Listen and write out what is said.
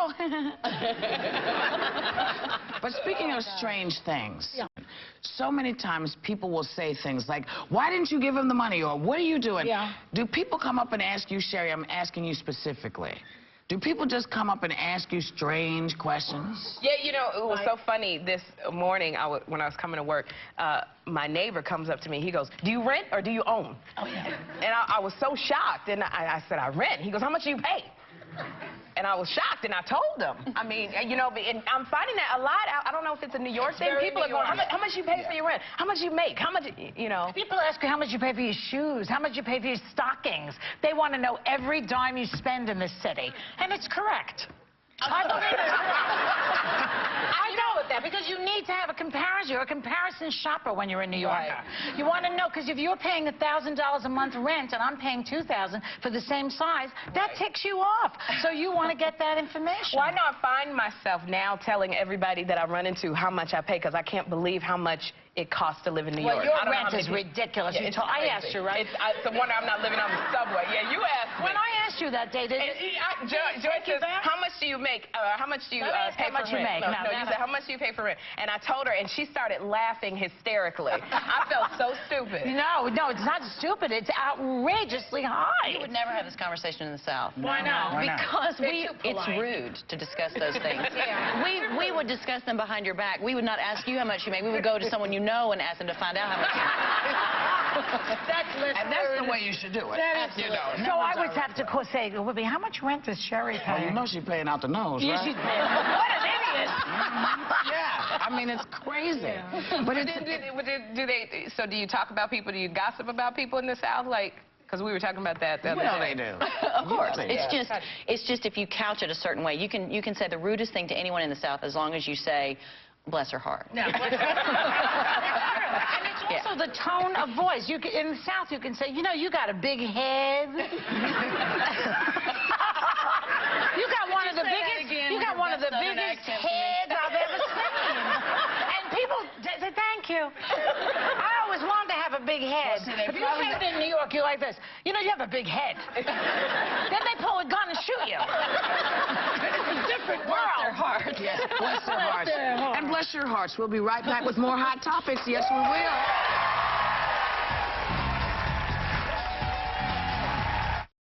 Oh. But speaking of strange things, so many times people will say things like, why didn't you give him the money? Or what are you doing? Yeah. Do people come up and ask you, Sherry, I'm asking you specifically, do people just come up and ask you strange questions? Yeah, you know, it was so funny this morning when I was coming to work. My neighbor comes up to me. He goes, do you rent or do you own? Oh, yeah. And I was so shocked. And I said, I rent. He goes, how much do you pay? And I was shocked, and I told him. I mean, you know, and I'm finding that a lot. I don't know if it's a New York thing. People are going, how much you pay for your rent? How much you make? How much, you know? People ask you how much you pay for your shoes, how much you pay for your stockings. They want to know every dime you spend in this city. And it's correct. I believe it's correct. I know with that, because you need to have a comparison. You're a comparison shopper when you're in New York. Right. You want to know, because if you're paying $1,000 a month rent and I'm paying $2,000 for the same size, that ticks you off. So you want to get that information. Well, I know I find myself now telling everybody that I run into how much I pay, because I can't believe how much it costs to live in New York. Well, your rent is ridiculous. Yeah, I asked you, right? It's a wonder I'm not living on the subway. Yeah, you asked me. When I asked you that day, Joyce says, how much do you make? How much do you pay for rent? No, you said, how much do you pay for rent? And I told her, and she started laughing hysterically. I felt so stupid. No, it's not stupid. It's outrageously high. You would never have this conversation in the South. Why not? Because it's rude to discuss those things. Yeah. We would discuss them behind your back. We would not ask you how much you make. We would go to someone you know and ask them to find out how much you make. That's the way you should do it. You know, so I would have to say, Whoopi, how much rent does Sherry pay? Well, you know she's paying out the nose, right? She's paying. What an idiot! Yeah, I mean, it's crazy. Yeah. But so do you talk about people? Do you gossip about people in the South? Like, because we were talking about that the other day. They do. Of course. It's just if you couch it a certain way, you can say the rudest thing to anyone in the South as long as you say, bless her heart. No. And it's also the tone of voice. In the South, you can say, you know, you got a big head. You got one of the biggest. You got one of the biggest heads I've ever seen. And people say, thank you. I always wanted to have a big head. If you came to New York, you're like this. You know, you have a big head. Then they pull a gun and shoot you. It's a different world. Bless their hearts. Yes, bless their hearts. And bless your hearts. We'll be right back with more Hot Topics. Yes, we will.